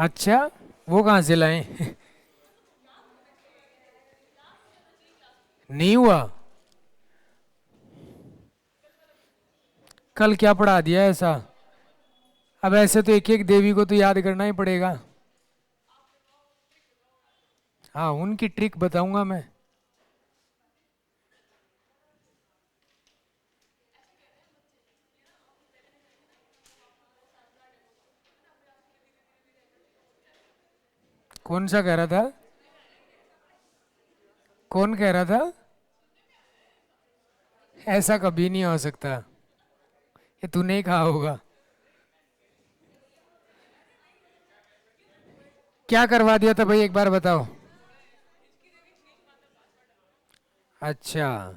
अच्छा, वो कहाँ से लाए? नहीं हुआ? कल क्या पढ़ा दिया ऐसा? अब ऐसे तो एक एक देवी को तो याद करना ही पड़ेगा। हाँ, उनकी ट्रिक बताऊंगा मैं। कौन सा कह रहा था? कौन कह रहा था? ऐसा कभी नहीं हो सकता। ये तूने ही कहा होगा। क्या करवा दिया था भाई, एक बार बताओ। अच्छा,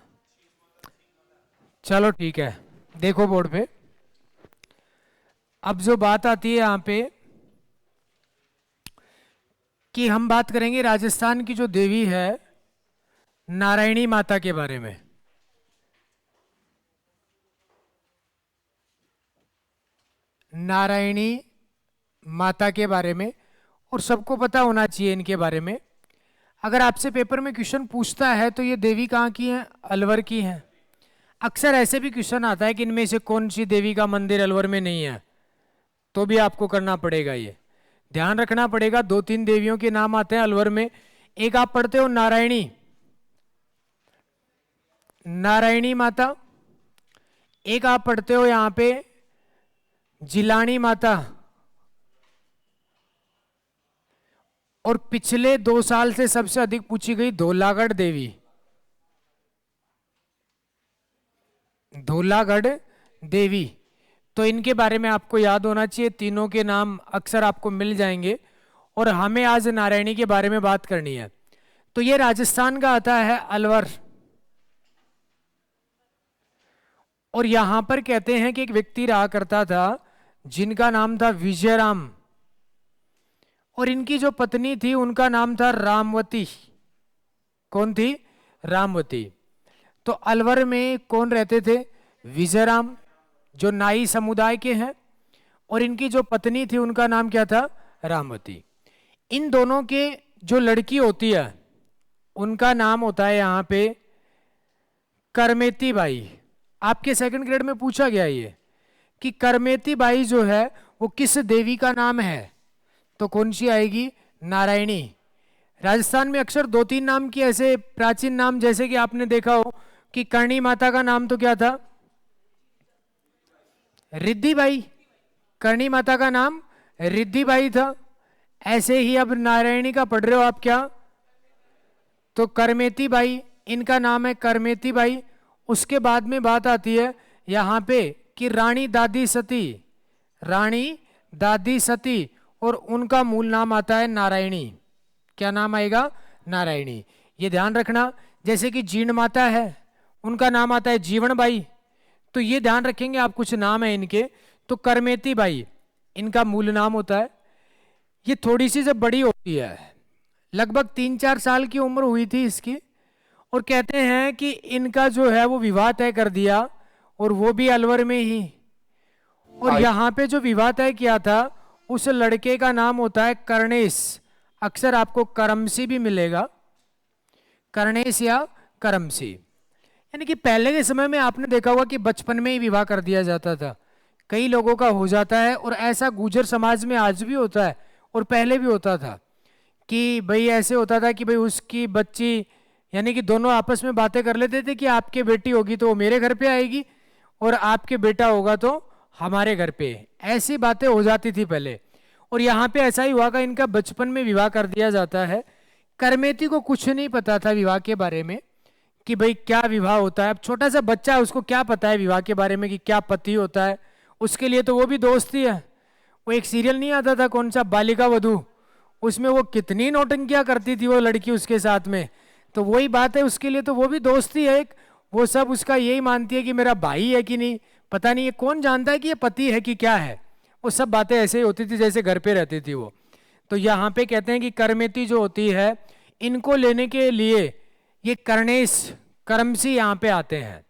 चलो ठीक है। देखो बोर्ड पे। अब जो बात आती है यहाँ पे कि हम बात करेंगे राजस्थान की जो देवी है नारायणी माता के बारे में। नारायणी माता के बारे में। और सबको पता होना चाहिए इनके बारे में। अगर आपसे पेपर में क्वेश्चन पूछता है तो ये देवी कहाँ की है? अलवर की है। अक्सर ऐसे भी क्वेश्चन आता है कि इनमें से कौन सी देवी का मंदिर अलवर में नहीं है, तो भी आपको करना पड़ेगा ये। ध्यान रखना पड़ेगा, दो तीन देवियों के नाम आते हैं अलवर में। एक आप पढ़ते हो नारायणी, नारायणी माता। एक आप पढ़ते हो यहां पे जिलानी माता। और पिछले 2 साल से सबसे अधिक पूछी गई धौलागढ़ देवी। धौलागढ़ देवी। तो इनके बारे में आपको याद होना चाहिए, तीनों के नाम अक्सर आपको मिल जाएंगे। और हमें आज नारायणी के बारे में बात करनी है। तो ये राजस्थान का आता है अलवर। और यहां पर कहते हैं कि एक व्यक्ति रहा करता था जिनका नाम था विजयराम। और इनकी जो पत्नी थी उनका नाम था रामवती। कौन थी? रामवती। तो अलवर में कौन रहते थे? विजयराम, जो नाई समुदाय के हैं। और इनकी जो पत्नी थी उनका नाम क्या था? रामवती। इन दोनों के जो लड़की होती है उनका नाम होता है यहाँ पे करमेती बाई। आपके सेकंड ग्रेड में पूछा गया ये कि करमेती बाई जो है वो किस देवी का नाम है? तो कौन सी आएगी? नारायणी। राजस्थान में अक्सर दो तीन नाम की ऐसे प्राचीन नाम, जैसे कि आपने देखा हो कि करणी माता का नाम तो क्या था? रिद्धि बाई। करणी माता का नाम रिद्धि बाई था। ऐसे ही अब नारायणी का पढ़ रहे हो आप क्या? तो करमेती बाई, इनका नाम है करमेती बाई। उसके बाद में बात आती है यहाँ पे कि रानी दादी सती। रानी दादी सती। और उनका मूल नाम आता है नारायणी। क्या नाम आएगा? नारायणी। ये ध्यान रखना। जैसे कि जीण माता है उनका नाम आता है जीवन बाई। तो ये ध्यान रखेंगे आप, कुछ नाम है इनके। तो करमेती बाई इनका मूल नाम होता है। ये थोड़ी सी जब बड़ी होती है, लगभग 3-4 साल की उम्र हुई थी इसकी, और कहते हैं कि इनका जो है वो विवाह तय कर दिया, और वो भी अलवर में ही। और यहाँ पे जो विवाह तय किया था उस लड़के का नाम होता है कर्णेश। अक्सर आपको करमसी भी मिलेगा, कर्णेश या करमसी। यानी कि पहले के समय में आपने देखा होगा कि बचपन में ही विवाह कर दिया जाता था। कई लोगों का हो जाता है, और ऐसा गुर्जर समाज में आज भी होता है और पहले भी होता था कि भाई ऐसे होता था कि भाई उसकी बच्ची, यानी कि दोनों आपस में बातें कर लेते थे कि आपके बेटी होगी तो वो मेरे घर पे आएगी और आपके बेटा होगा तो हमारे घर पे। ऐसी बातें हो जाती थी पहले। और यहाँ पे ऐसा ही हुआ कि इनका बचपन में विवाह कर दिया जाता है। करमेती को कुछ नहीं पता था विवाह के बारे में कि भाई क्या विवाह होता है। अब छोटा सा बच्चा है, उसको क्या पता है विवाह के बारे में कि क्या पति होता है। उसके लिए तो वो भी दोस्ती है। वो एक सीरियल नहीं आता था कौन सा, बालिका वधू, उसमें वो कितनी नौटंकियां करती थी वो लड़की उसके साथ में। तो वही बात है, उसके लिए तो वो भी दोस्ती है एक। वो सब उसका यही मानती है कि मेरा भाई है कि नहीं, पता नहीं, ये कौन जानता है कि ये पति है कि क्या है। वो सब बातें ऐसे ही होती थी जैसे घर पे रहती थी वो। तो यहाँ पे कहते हैं कि करमेती जो होती है, इनको लेने के लिए ये कर्णेश करमसी यहाँ पे आते हैं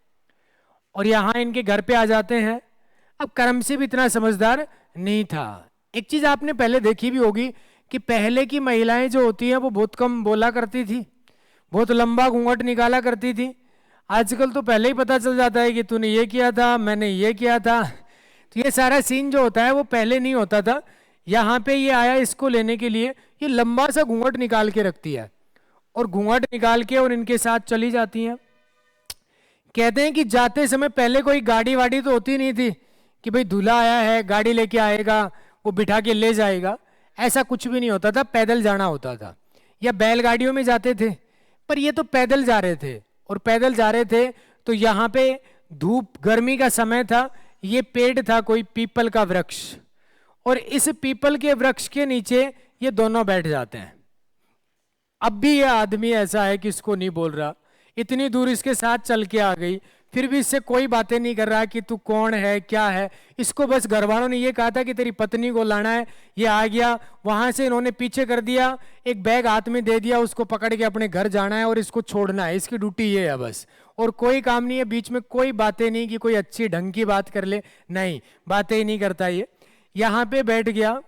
और यहाँ इनके घर पे आ जाते हैं। अब करमसी भी इतना समझदार नहीं था। एक चीज आपने पहले देखी भी होगी कि पहले की महिलाएं जो होती हैं वो बहुत कम बोला करती थी, बहुत लंबा घूंघट निकाला करती थी। आजकल तो पहले ही पता चल जाता है कि तूने ये किया था, मैंने ये किया था। तो ये सारा सीन जो होता है वो पहले नहीं होता था। यहाँ पे ये आया इसको लेने के लिए, ये लंबा सा घूंघट निकाल के रखती है और घूंघट निकाल के और इनके साथ चली जाती हैं। कहते हैं कि जाते समय पहले कोई गाड़ी वाड़ी तो होती नहीं थी कि भाई दूल्हा आया है गाड़ी लेके आएगा वो बिठा के ले जाएगा, ऐसा कुछ भी नहीं होता था। पैदल जाना होता था या बैलगाड़ियों में जाते थे, पर ये तो पैदल जा रहे थे। और पैदल जा रहे थे तो यहाँ पे धूप गर्मी का समय था, ये पेड़ था कोई पीपल का वृक्ष, और इस पीपल के वृक्ष के नीचे ये दोनों बैठ जाते हैं। अब भी ये आदमी ऐसा है कि इसको नहीं बोल रहा, इतनी दूर इसके साथ चल के आ गई, फिर भी इससे कोई बातें नहीं कर रहा कि तू कौन है क्या है। इसको बस घर वालों ने ये कहा था कि तेरी पत्नी को लाना है, ये आ गया। वहां से इन्होंने पीछे कर दिया, एक बैग हाथ में दे दिया, उसको पकड़ के अपने घर जाना है और इसको छोड़ना है। इसकी ड्यूटी ये है बस, और कोई काम नहीं है। बीच में कोई बातें नहीं कि कोई अच्छी ढंग की बात कर ले, नहीं, बातें ही नहीं करता ये। यहाँ पे बैठ गया,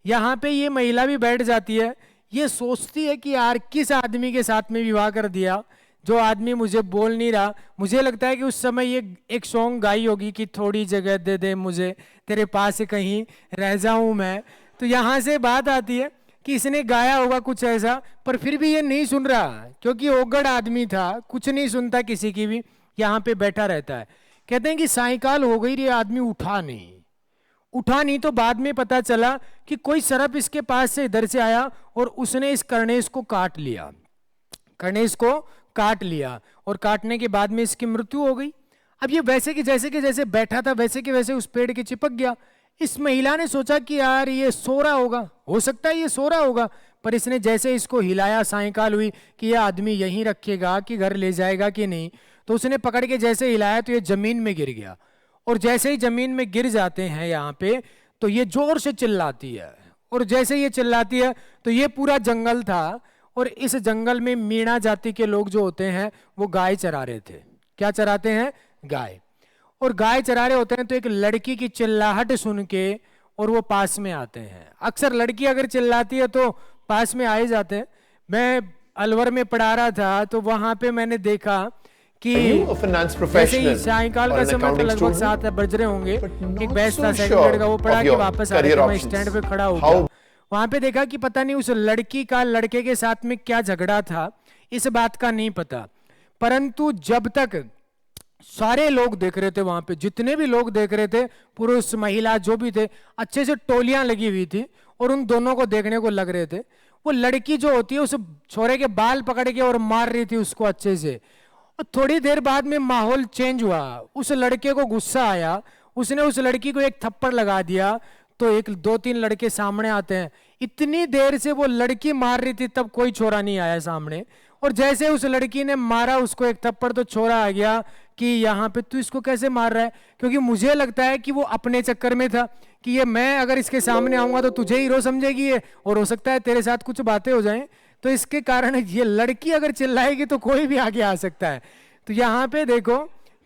यहाँ पे ये महिला भी बैठ जाती है। ये सोचती है कि यार किस आदमी के साथ में विवाह कर दिया, जो आदमी मुझे बोल नहीं रहा। मुझे लगता है कि उस समय ये एक सॉन्ग गाई होगी कि थोड़ी जगह दे दे मुझे, तेरे पास कहीं रह जाऊं मैं। तो यहाँ से बात आती है कि इसने गाया होगा कुछ ऐसा, पर फिर भी ये नहीं सुन रहा क्योंकि ओगड़ आदमी था, कुछ नहीं सुनता किसी की भी, यहाँ पे बैठा रहता है। कहते हैं कि सायकाल हो गई, ये आदमी उठा नहीं। तो बाद में पता चला कि कोई सर्प इसके पास से इधर से आया और उसने इस कर्णेश को काट लिया, कर्णेश को काट लिया, और काटने के बाद में इसकी मृत्यु हो गई। अब ये वैसे कि जैसे बैठा था वैसे कि वैसे उस पेड़ के चिपक गया। इस महिला ने सोचा कि यार ये सो रहा होगा, हो सकता है ये सो रहा होगा, पर इसने जैसे इसको हिलाया, सायकाल हुई कि ये आदमी यहीं रखेगा कि घर ले जाएगा कि नहीं, तो उसने पकड़ के जैसे हिलाया तो ये जमीन में गिर गया। और जैसे ही जमीन में गिर जाते हैं यहाँ पे, तो ये जोर से चिल्लाती है, और जैसे ये चिल्लाती है तो ये पूरा जंगल था, और इस जंगल में मीणा जाति के लोग जो होते हैं वो गाय चरा रहे थे। क्या चराते हैं? गाय। और गाय चरा रहे होते हैं तो एक लड़की की चिल्लाहट सुन के और वो पास में आते हैं। अक्सर लड़की अगर चिल्लाती है तो पास में आए जाते हैं। मैं अलवर में पढ़ा रहा था तो वहां पे मैंने देखा कि जैसे ही सायकाल का समय तो लगभग 7 बज रहे होंगे, एक बैच था सेकंड ग्रेड का, वो पढ़ा के वापस आ रहे थे, मैं स्टैंड पे खड़ा हो गया। वहां पे देखा कि पता नहीं उस लड़की का लड़के के साथ में क्या झगड़ा था, इस बात का नहीं पता। परंतु जब तक सारे लोग देख रहे थे, वहां पे जितने भी लोग देख रहे थे, पुरुष महिला जो भी थे, अच्छे से टोलियां लगी हुई थी और उन दोनों को देखने को लग रहे थे। वो लड़की जो होती है उस छोरे के बाल पकड़ के और मार रही थी उसको अच्छे से। और थोड़ी देर बाद में माहौल चेंज हुआ, उस लड़के को गुस्सा आया, उसने उस लड़की को एक थप्पड़ लगा दिया। तो एक 2-3 लड़के सामने आते हैं। इतनी देर से वो लड़की मार रही थी तब कोई छोरा नहीं आया सामने, और जैसे उस लड़की ने मारा उसको एक थप्पड़ तो छोरा आ गया कि यहाँ पे तू इसको कैसे मार रहा है, क्योंकि मुझे लगता है कि वो अपने चक्कर में था कि ये मैं अगर इसके सामने आऊंगा तो तुझे हीरो समझेगी ये, और हो सकता है तेरे साथ कुछ बातें हो जाएं, तो इसके कारण ये लड़की अगर चिल्लाएगी तो कोई भी आगे आ सकता है। तो यहाँ पे देखो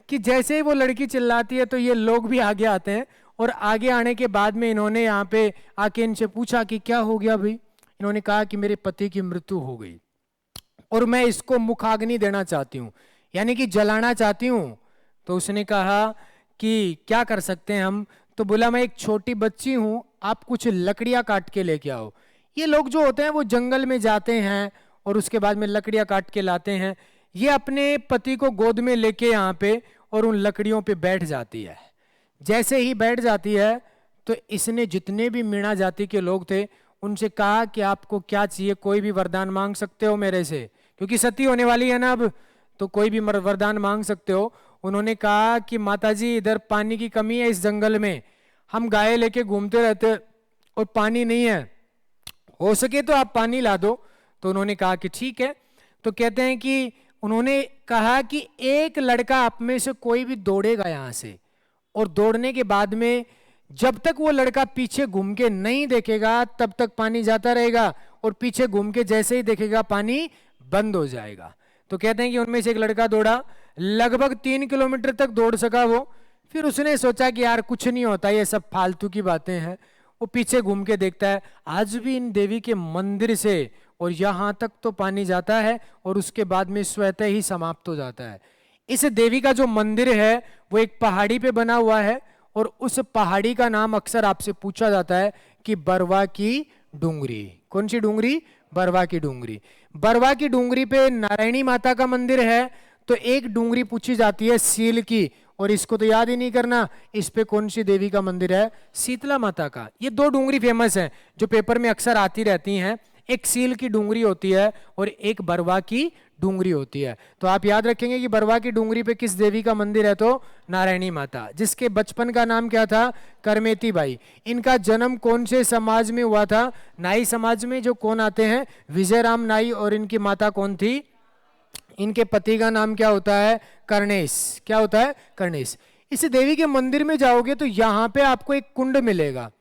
कि जैसे ही वो लड़की चिल्लाती है तो ये लोग भी आगे आते हैं, और आगे आने के बाद में इन्होंने यहाँ पे आके इनसे पूछा कि क्या हो गया भाई। इन्होंने कहा कि मेरे पति की मृत्यु हो गई और मैं इसको मुखाग्नि देना चाहती हूँ, यानी कि जलाना चाहती हूँ। तो उसने कहा कि क्या कर सकते हैं हम, तो बोला मैं एक छोटी बच्ची हूँ, आप कुछ लकड़ियाँ काट के लेके आओ। ये लोग जो होते हैं वो जंगल में जाते हैं और उसके बाद में लकड़ियाँ काट के लाते हैं। ये अपने पति को गोद में लेके यहाँ पे और उन लकड़ियों पे बैठ जाती है। जैसे ही बैठ जाती है तो इसने जितने भी मीणा जाति के लोग थे उनसे कहा कि आपको क्या चाहिए, कोई भी वरदान मांग सकते हो मेरे से, क्योंकि सती होने वाली है ना अब, तो कोई भी वरदान मांग सकते हो। उन्होंने कहा कि माताजी इधर पानी की कमी है, इस जंगल में हम गाय लेके घूमते रहते और पानी नहीं है, हो सके तो आप पानी ला दो। तो उन्होंने कहा कि ठीक है। तो कहते हैं कि उन्होंने कहा कि एक लड़का आप में से कोई भी दौड़ेगा यहाँ से, और दौड़ने के बाद में जब तक वो लड़का पीछे घूम के नहीं देखेगा तब तक पानी जाता रहेगा, और पीछे घूम के जैसे ही देखेगा पानी बंद हो जाएगा। तो कहते हैं कि उनमें से एक लड़का दौड़ा, लगभग 3 किलोमीटर तक दौड़ सका वो। फिर उसने सोचा कि यार कुछ नहीं होता, ये सब फालतू की बातें हैं। वो पीछे घूम के देखता है, आज भी इन देवी के मंदिर से और यहाँ तक तो पानी जाता है और उसके बाद में स्वतः ही समाप्त हो जाता है। इस देवी का जो मंदिर है वो एक पहाड़ी पे बना हुआ है और उस पहाड़ी का नाम अक्सर आपसे पूछा जाता है कि बरवा की डूंगरी। कौन सी डूंगरी? बरवा की डूंगरी। बरवा की डूंगरी पे नारायणी माता का मंदिर है, तो एक डूंगरी पूछी जाती है सील की, और इसको तो याद ही नहीं करना, इस पे कौन सी देवी का मंदिर है? शीतला माता का। ये दो डूंगरी फेमस है जो पेपर में अक्सर आती रहती हैं, एक सील की डूंगरी होती है और एक बरवा की डूंगरी होती है। तो आप याद रखेंगे कि बरवा की डूंगरी पे किस देवी का मंदिर है? तो नारायणी माता, जिसके बचपन का नाम क्या था? करमेती बाई। इनका जन्म कौन से समाज में हुआ था? नाई समाज में। जो कौन आते हैं? विजयराम नाई। और इनकी माता कौन थी? इनके पति का नाम क्या होता है? कर्णेश। क्या होता है? कर्णेश। इस देवी के मंदिर में जाओगे तो यहाँ पे आपको एक कुंड मिलेगा,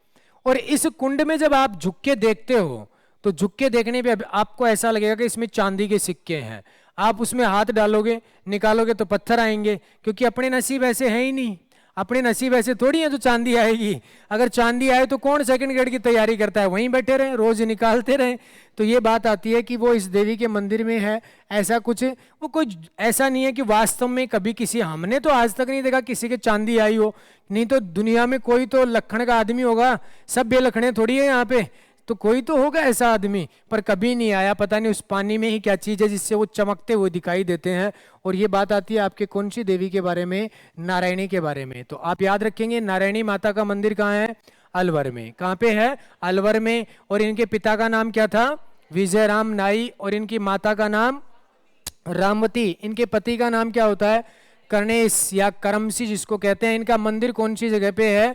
और इस कुंड में जब आप झुक के देखते हो तो झुक के देखने पे आपको ऐसा लगेगा कि इसमें चांदी के सिक्के हैं। आप उसमें हाथ डालोगे, निकालोगे तो पत्थर आएंगे, क्योंकि अपने नसीब ऐसे हैं ही नहीं। अपने नसीब ऐसे थोड़ी है तो चांदी आएगी। अगर चांदी आए तो कौन सेकंड ग्रेड की तैयारी करता है? वहीं बैठे रहे, रोज निकालते रहे। तो ये बात आती है कि वो इस देवी के मंदिर में है। ऐसा कुछ, वो कोई ऐसा नहीं है कि वास्तव में कभी किसी, हमने तो आज तक नहीं देखा किसी के चांदी आई हो। नहीं तो दुनिया में कोई तो लखन का आदमी होगा, सब बेलखने थोड़ी है यहाँ पे, तो कोई तो होगा ऐसा आदमी, पर कभी नहीं आया। पता नहीं उस पानी में ही क्या चीज है जिससे वो चमकते हुए दिखाई देते हैं। और ये बात आती है आपके कौन सी देवी के बारे में? नारायणी के बारे में। तो आप याद रखेंगे नारायणी माता का मंदिर कहाँ है? अलवर में। कहाँ पे है? अलवर में। और इनके पिता का नाम क्या था? विजयराम नाई। और इनकी माता का नाम रामवती। इनके पति का नाम क्या होता है? कर्णेश या करमसी जिसको कहते हैं। इनका मंदिर कौन सी जगह पे है?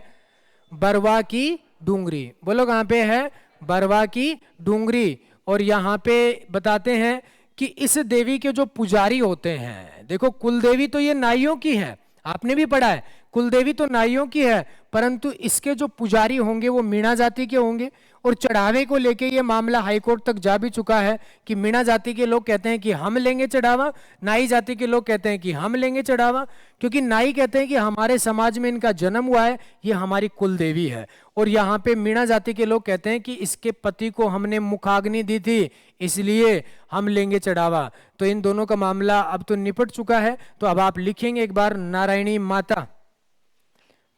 बरवा की डूंगरी। बोलो कहाँ पे है? बरवा की डूंगरी। और यहाँ पे बताते हैं कि इस देवी के जो पुजारी होते हैं, देखो कुल देवी तो ये नाइयों की है, आपने भी पढ़ा है, कुल देवी तो नाइयों की है, परंतु इसके जो पुजारी होंगे वो मीणा जाति के होंगे। और चढ़ावे को लेके ये मामला हाईकोर्ट तक जा भी चुका है कि मीणा जाति के लोग कहते हैं कि हम लेंगे चढ़ावा, नाई जाति के लोग कहते हैं कि हम लेंगे चढ़ावा। क्योंकि नाई कहते हैं कि हमारे समाज में इनका जन्म हुआ है, ये हमारी कुल देवी है। और यहाँ पे मीणा जाति के लोग कहते हैं कि इसके पति को हमने मुखाग्नि दी थी, इसलिए हम लेंगे चढ़ावा। तो इन दोनों का मामला अब तो निपट चुका है। तो अब आप लिखेंगे एक बार नारायणी माता,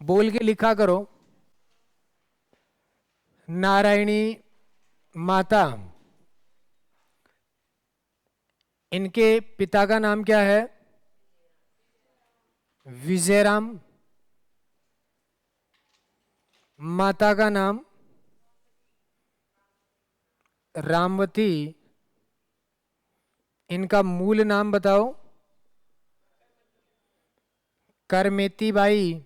बोल के लिखा करो, नारायणी माता। इनके पिता का नाम क्या है? विजयराम। माता का नाम रामवती। इनका मूल नाम बताओ? करमेती बाई।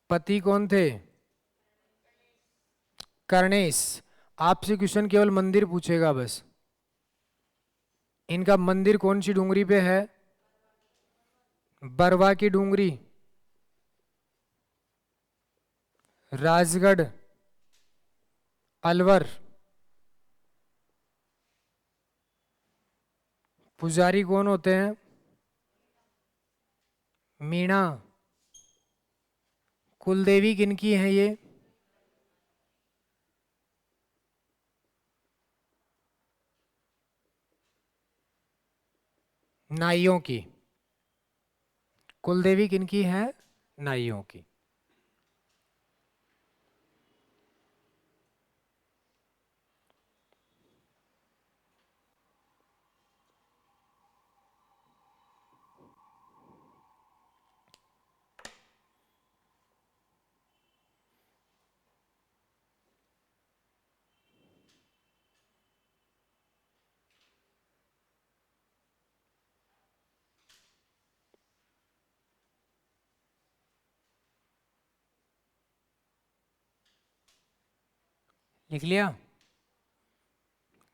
पति कौन थे? कर्णेश। आपसे क्वेश्चन केवल मंदिर पूछेगा बस। इनका मंदिर कौन सी डूंगरी पे है? बरवा की डूंगरी, राजगढ़, अलवर। पुजारी कौन होते हैं? मीणा। कुलदेवी किनकी हैं ये? नाइयों की। कुलदेवी किनकी है? नाइयों की। लिख लिया?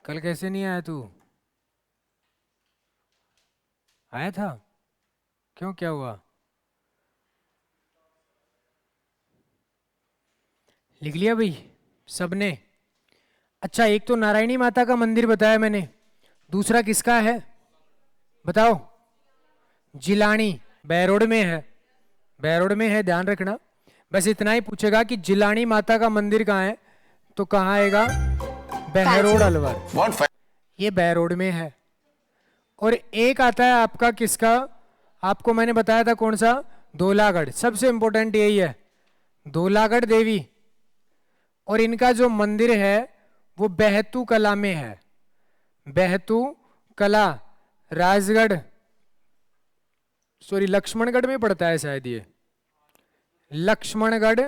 कल कैसे नहीं आया तू? आया था? क्यों, क्या हुआ? लिख लिया भाई सबने? अच्छा, एक तो नारायणी माता का मंदिर बताया मैंने, दूसरा किसका है बताओ? जिलानी। बहरोड में है, बहरोड में है, ध्यान रखना। बस इतना ही पूछेगा कि जिलानी माता का मंदिर कहाँ है, तो कहाँ आएगा, बहरोड अलवर, ये बहरोड में है। और एक आता है आपका किसका, आपको मैंने बताया था कौन सा, धौलागढ़, सबसे इंपॉर्टेंट यही है, धौलागढ़ देवी। और इनका जो मंदिर है वो बेहतू कला में है, बेहतू कला, राजगढ़, सॉरी लक्ष्मणगढ़ में पड़ता है शायद ये, लक्ष्मणगढ़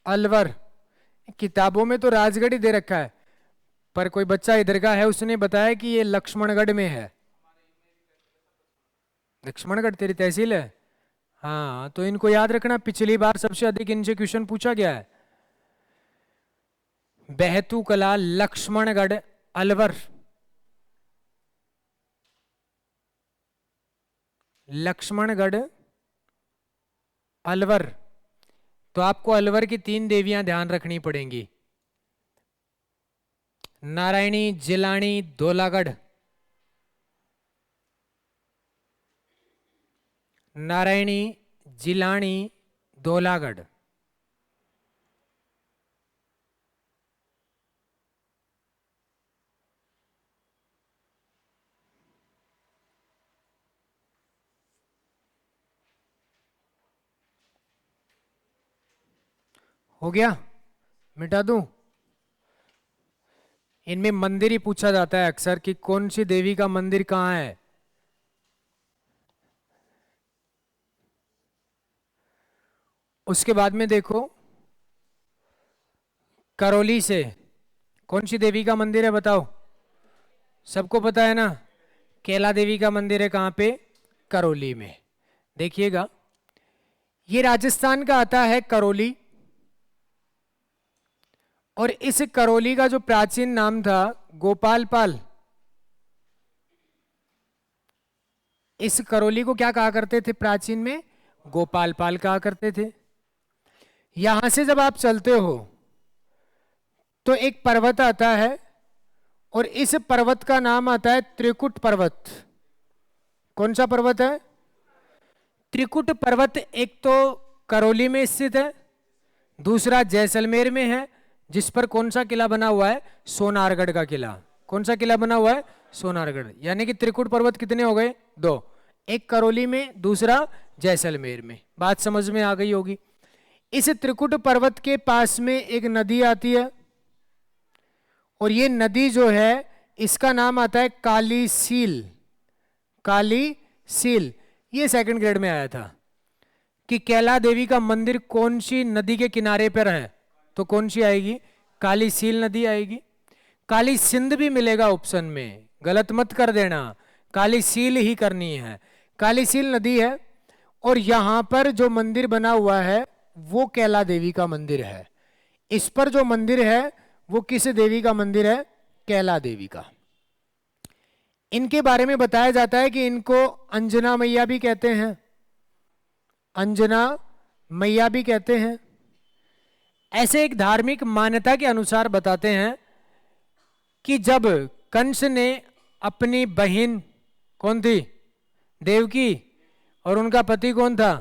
अलवर। किताबों में तो राजगढ़ ही दे रखा है, पर कोई बच्चा इधर का है उसने बताया कि ये लक्ष्मणगढ़ में है। लक्ष्मणगढ़ तेरी तहसील है, हाँ, तो इनको याद रखना, पिछली बार सबसे अधिक इनसे क्वेश्चन पूछा गया है। बेहतू कला, लक्ष्मणगढ़ अलवर, लक्ष्मणगढ़ अलवर। तो आपको अलवर की 3 देवियां ध्यान रखनी पड़ेंगी, नारायणी, जिलानी, धौलागढ़। नारायणी, जिलानी, धौलागढ़। हो गया, मिटा दूं? इनमें मंदिर ही पूछा जाता है अक्सर कि कौन सी देवी का मंदिर कहां है। उसके बाद में देखो, करौली से कौन सी देवी का मंदिर है बताओ, सबको पता है ना, कैला देवी का मंदिर है कहां पे, करौली में। देखिएगा, ये राजस्थान का आता है करौली, और इस करौली का जो प्राचीन नाम था गोपालपाल। इस करौली को क्या कहा करते थे प्राचीन में, गोपालपाल कहा करते थे। यहां से जब आप चलते हो तो एक पर्वत आता है, और इस पर्वत का नाम आता है त्रिकुट पर्वत। कौन सा पर्वत है, त्रिकुट पर्वत। एक तो करौली में स्थित है, दूसरा जैसलमेर में है, जिस पर कौन सा किला बना हुआ है, सोनारगढ़ का किला। कौन सा किला बना हुआ है, सोनारगढ़। यानी कि त्रिकुट पर्वत कितने हो गए, 2, एक करौली में, दूसरा जैसलमेर में। बात समझ में आ गई होगी। इस त्रिकुट पर्वत के पास में एक नदी आती है, और ये नदी जो है इसका नाम आता है काली सील। काली सील, ये सेकंड ग्रेड में आया था कि कैला देवी का मंदिर कौन सी नदी के किनारे पर है, तो कौन सी आएगी, काली सील नदी आएगी। काली सिंध भी मिलेगा ऑप्शन में, गलत मत कर देना, काली सील ही करनी है। काली सील नदी है, और यहां पर जो मंदिर बना हुआ है वो कैला देवी का मंदिर है। इस पर जो मंदिर है वो किस देवी का मंदिर है, कैला देवी का। इनके बारे में बताया जाता है कि इनको अंजना मैया भी कहते हैं, अंजना मैया भी कहते हैं। ऐसे एक धार्मिक मान्यता के अनुसार बताते हैं कि जब कंस ने अपनी बहन, कौन थी, देवकी, और उनका पति कौन था,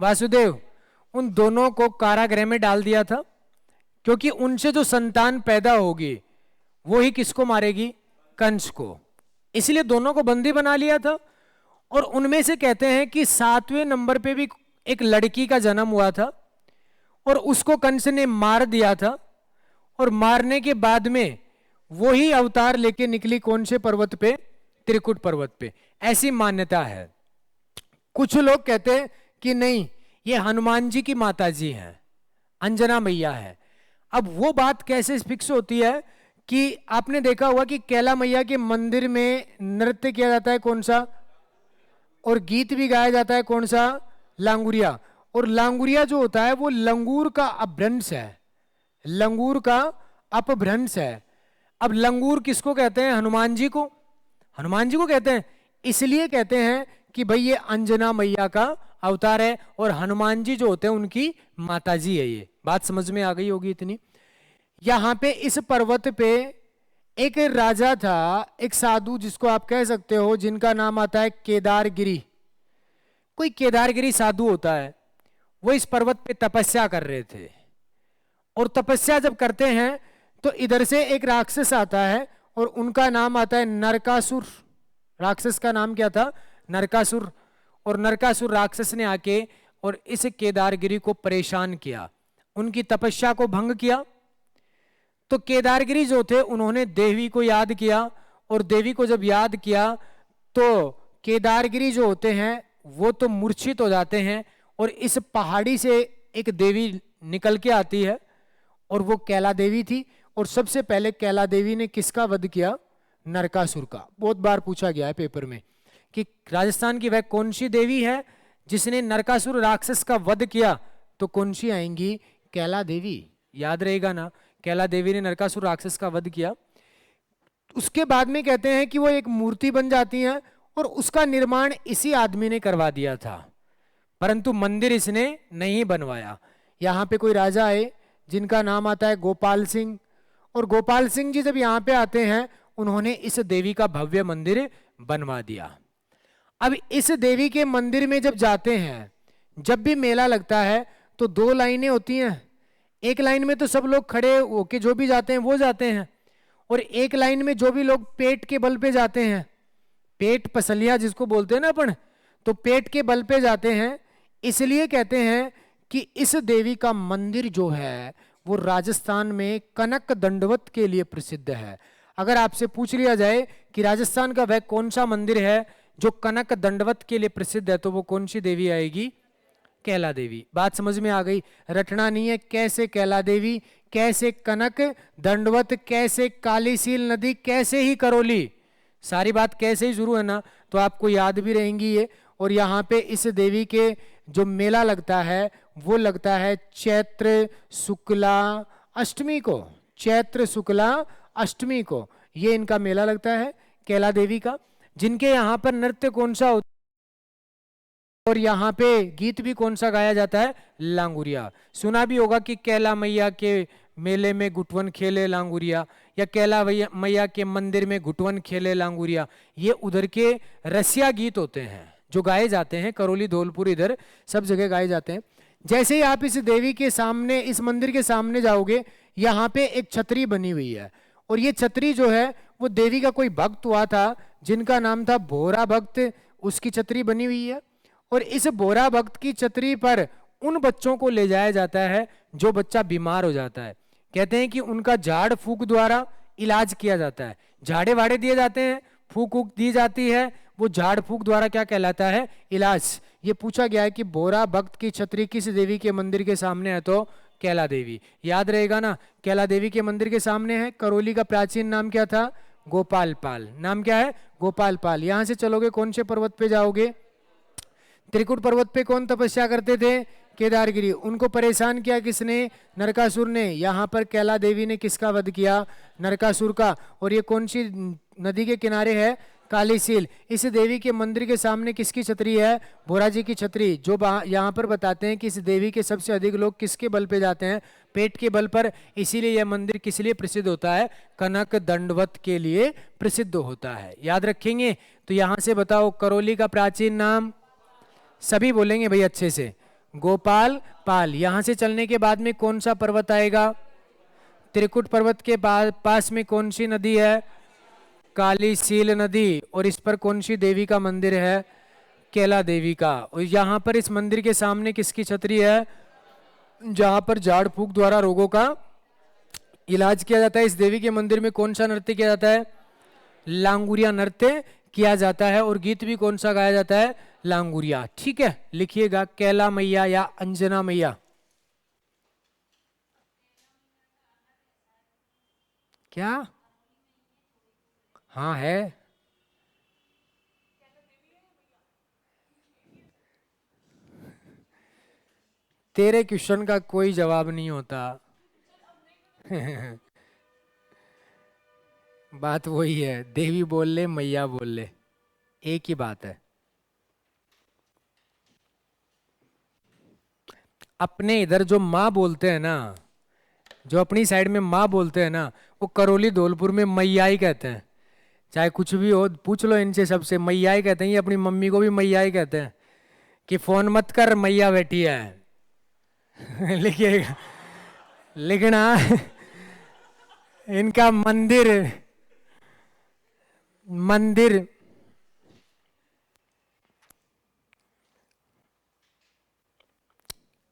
वासुदेव, उन दोनों को कारागृह में डाल दिया था, क्योंकि उनसे जो संतान पैदा होगी वो ही किसको मारेगी, कंस को। इसलिए दोनों को बंदी बना लिया था। और उनमें से कहते हैं कि 7वें नंबर पे भी एक लड़की का जन्म हुआ था, और उसको कंस ने मार दिया था। और मारने के बाद में वही अवतार लेके निकली कौन से पर्वत पे, त्रिकुट पर्वत पे। ऐसी मान्यता है। कुछ लोग कहते हैं कि नहीं, ये हनुमान जी की माता जी हैं, अंजना मैया है। अब वो बात कैसे फिक्स होती है कि आपने देखा होगा कि कैला मैया के मंदिर में नृत्य किया जाता है कौन सा, और गीत भी गाया जाता है कौन सा, लांगुरिया। और लांगुरिया जो होता है वो लंगूर का अपभ्रंश है, लंगूर का अपभ्रंश है। अब लंगूर किसको कहते हैं, हनुमान जी को, हनुमान जी को कहते हैं। इसलिए कहते हैं कि भाई ये अंजना मैया का अवतार है, और हनुमान जी जो होते हैं उनकी माता जी है। ये बात समझ में आ गई होगी इतनी। यहां पे इस पर्वत पे एक राजा था, एक साधु जिसको आप कह सकते हो, जिनका नाम आता है केदारगिरी। कोई केदारगिरी साधु होता है, वो इस पर्वत पे तपस्या कर रहे थे, और तपस्या जब करते हैं तो इधर से एक राक्षस आता है और उनका नाम आता है नरकासुर। राक्षस का नाम क्या था? नरकासुर। और नरकासुर राक्षस ने आके और इस केदारगिरी को परेशान किया, उनकी तपस्या को भंग किया। तो केदारगिरी जो थे उन्होंने देवी को याद किया, और देवी को जब याद किया तो केदारगिरी जो होते हैं वो तो मूर्छित हो जाते हैं, और इस पहाड़ी से एक देवी निकल के आती है, और वो कैला देवी थी। और सबसे पहले कैला देवी ने किसका वध किया? नरकासुर का। बहुत बार पूछा गया है पेपर में कि राजस्थान की वह कौन सी देवी है जिसने नरकासुर राक्षस का वध किया, तो कौन सी आएंगी? कैला देवी। याद रहेगा ना, कैला देवी ने नरकासुर राक्षस का वध किया। उसके बाद में कहते हैं कि वो एक मूर्ति बन जाती है, और उसका निर्माण इसी आदमी ने करवा दिया था, परंतु मंदिर इसने नहीं बनवाया। यहाँ पे कोई राजा आए जिनका नाम आता है गोपाल सिंह, और गोपाल सिंह जी जब यहाँ पे आते हैं उन्होंने इस देवी का भव्य मंदिर बनवा दिया। अब इस देवी के मंदिर में जब जाते हैं, जब भी मेला लगता है तो दो लाइनें होती हैं। एक लाइन में तो सब लोग खड़े होके जो भी जाते हैं वो जाते हैं, और एक लाइन में जो भी लोग पेट के बल पे जाते हैं, पेट पसलिया जिसको बोलते हैं ना अपन, तो पेट के बल पे जाते हैं। इसलिए कहते हैं कि इस देवी का मंदिर जो है वो राजस्थान में कनक दंडवत के लिए प्रसिद्ध है। अगर आपसे पूछ लिया जाए कि राजस्थान का वह कौन सा मंदिर है जो कनक दंडवत के लिए प्रसिद्ध है, तो वो कौन सी देवी आएगी? कैला देवी। बात समझ में आ गई? रटना नहीं है, कैसे कैला देवी, कैसे कनक दंडवत, कैसे कालीसील नदी, कैसे ही करौली, सारी बात कैसे ही शुरू है ना, तो आपको याद भी रहेंगी ये। और यहाँ पे इस देवी के जो मेला लगता है वो लगता है चैत्र शुक्ला अष्टमी को। चैत्र शुक्ला अष्टमी को ये इनका मेला लगता है कैला देवी का, जिनके यहाँ पर नृत्य कौन सा होता है और यहाँ पे गीत भी कौन सा गाया जाता है? लांगुरिया। सुना भी होगा कि कैला मैया के मेले में गुटवन खेले लांगुरिया, या कैला मैया के मंदिर में गुटवन खेले लांगुरिया। ये उधर के रसिया गीत होते हैं जो गाए जाते हैं, करौली, धौलपुर, इधर सब जगह गाए जाते हैं। जैसे ही आप इस देवी के सामने, इस मंदिर के सामने जाओगे, यहाँ पे एक छतरी बनी हुई है, और ये छतरी जो है वो देवी का कोई भक्त हुआ था जिनका नाम था भोरा भक्त, उसकी छतरी बनी हुई है। और इस भोरा भक्त की छतरी पर उन बच्चों को ले जाया जाता है जो बच्चा बीमार हो जाता है। कहते हैं कि उनका झाड़ फूक द्वारा इलाज किया जाता है। झाड़े वाड़े दिए जाते हैं, फूक फूक दी जाती है, वो झाड़ फूक द्वारा क्या कहलाता है? इलाज। ये पूछा गया है कि भोरा भक्त की छतरी किस देवी के मंदिर के सामने है, तो कैला देवी। याद रहेगा ना, कैला देवी के मंदिर के सामने है। करौली का प्राचीन नाम क्या था? गोपाल पाल। नाम क्या है? गोपाल पाल। यहां से चलोगे कौन से पर्वत पे जाओगे? त्रिकुट पर्वत पे कौन तपस्या करते थे? केदारगिरी। उनको परेशान किया किसने? नरकासुर ने। यहाँ पर कैला देवी ने किसका वध किया? नरकासुर का। और ये कौन सी नदी के किनारे है? कालीसील। इस देवी के मंदिर के सामने किसकी छतरी है? भोरा जी की छतरी। जो यहाँ पर बताते हैं कि इस देवी के सबसे अधिक लोग किसके बल पे जाते हैं? पेट के बल पर। इसीलिए यह मंदिर किस लिए प्रसिद्ध होता है? कनक दंडवत के लिए प्रसिद्ध होता है। याद रखेंगे। तो यहाँ से बताओ, करौली का प्राचीन नाम सभी बोलेंगे भाई अच्छे से, गोपाल पाल। यहां से चलने के बाद में कौन सा पर्वत आएगा? त्रिकुट पर्वत के पास में कौन सी नदी है? कालीसील नदी। और इस पर कौन सी देवी का मंदिर है? कैला देवी का। और यहाँ पर इस मंदिर के सामने किसकी छतरी है? जहां पर झाड़ फूक द्वारा रोगों का इलाज किया जाता है। इस देवी के मंदिर में कौन सा नृत्य किया जाता है? लांगुरिया नृत्य किया जाता है। और गीत भी कौन सा गाया जाता है? लांगुरिया। ठीक है, लिखिएगा कैला मैया या अंजना मैया। क्या? हाँ है। तेरे क्वेश्चन का कोई जवाब नहीं होता। बात वही है, देवी बोल ले मैया बोल ले, एक ही बात है। अपने इधर जो माँ बोलते हैं ना, जो अपनी साइड में माँ बोलते हैं ना, वो करौली धौलपुर में मैया ही कहते हैं। चाहे कुछ भी हो, पूछ लो इनसे, सबसे मैया ही कहते हैं। ये अपनी मम्मी को भी मैया ही कहते हैं कि फोन मत कर, मैया बैठी है। लिखिएगा, लिखना। इनका मंदिर, मंदिर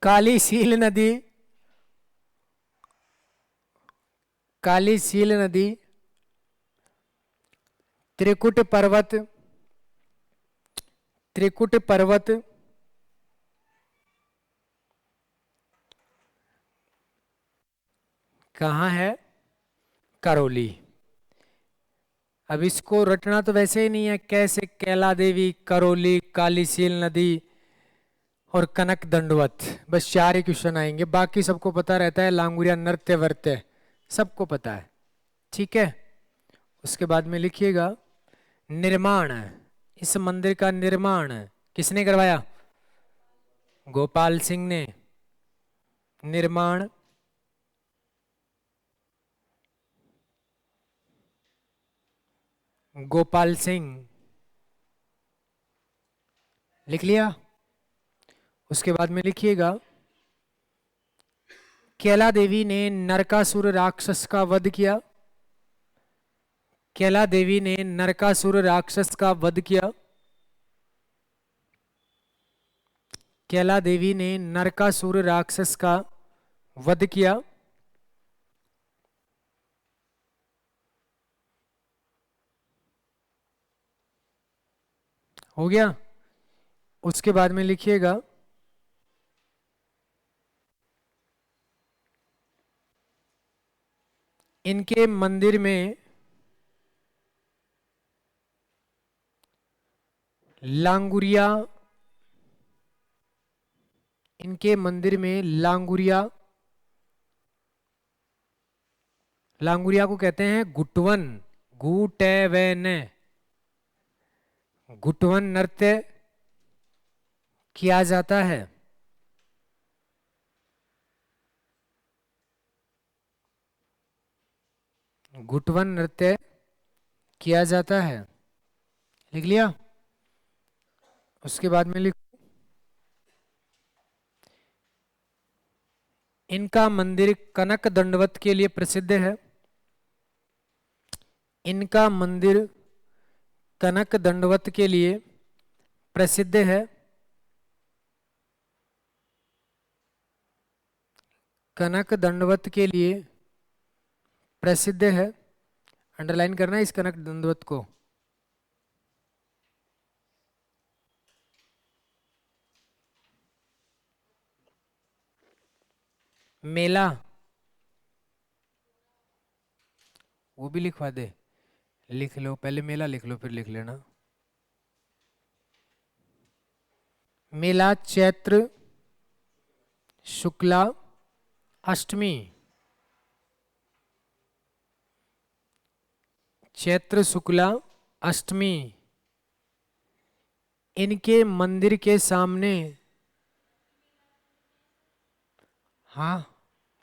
काली सील नदी, काली सील नदी, त्रिकुट पर्वत, त्रिकुट पर्वत, कहाँ है? करौली। अब इसको रटना तो वैसे ही नहीं है, कैसे? कैला देवी, करौली, काली सील नदी और कनक दंडवत, बस 4 ही क्वेश्चन आएंगे, बाकी सबको पता रहता है। लांगुरिया नृत्य वर्त्य सबको पता है, ठीक है। उसके बाद में लिखिएगा निर्माण। इस मंदिर का निर्माण किसने करवाया? गोपाल सिंह ने। निर्माण गोपाल सिंह, लिख लिया। उसके बाद में लिखिएगा कैला देवी ने नरकासुर राक्षस का वध किया। कैला देवी ने नरकासुर राक्षस का वध किया। कैला देवी ने नरकासुर राक्षस का वध किया। हो गया। उसके बाद में लिखिएगा इनके मंदिर में लांगुरिया, इनके मंदिर में लांगुरिया, लांगुरिया को कहते हैं गुटवन, गुटेवन, गुटवन नृत्य किया जाता है। गुटवन नृत्य किया जाता है, लिख लिया। उसके बाद में लिखो इनका मंदिर कनक दंडवत के लिए प्रसिद्ध है। इनका मंदिर कनक दंडवत के लिए प्रसिद्ध है। कनक दंडवत के लिए प्रसिद्ध है। अंडरलाइन करना है इस कनक दंडवत को। मेला, वो भी लिखवा दे। लिख लो, पहले मेला लिख लो फिर लिख लेना। मेला चैत्र शुक्ला अष्टमी, चैत्र शुक्ला अष्टमी इनके मंदिर के सामने, हाँ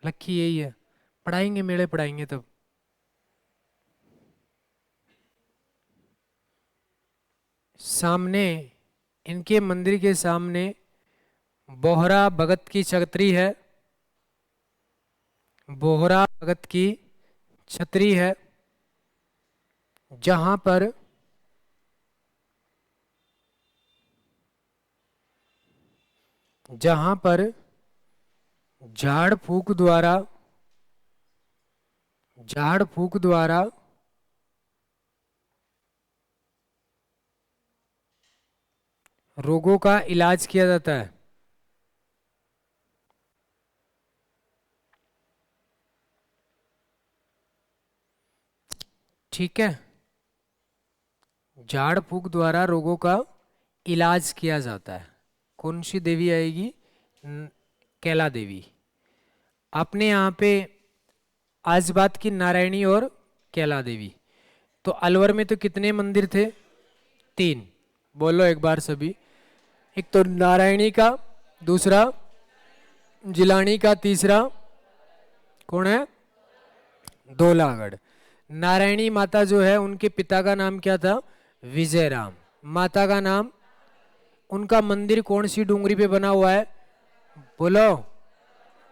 लक्की यही है, पढ़ाएंगे मेले पढ़ाएंगे तब। सामने, इनके मंदिर के सामने बोहरा भगत की छतरी है। बोहरा भगत की छतरी है, जहां पर झाड़ फूक द्वारा रोगों का इलाज किया जाता है। ठीक है, झाड़ फूक द्वारा रोगों का इलाज किया जाता है। कौन सी देवी आएगी? कैला देवी। आपने यहाँ पे आज बात की नारायणी और कैला देवी। तो अलवर में तो कितने मंदिर थे? 3। बोलो एक बार सभी। एक तो नारायणी का, दूसरा जिलानी का, तीसरा कौन है? धौलागढ़। नारायणी माता जो है उनके पिता का नाम क्या था? विजय राम। माता का नाम, उनका मंदिर कौन सी डूंगरी पे बना हुआ है? बोलो।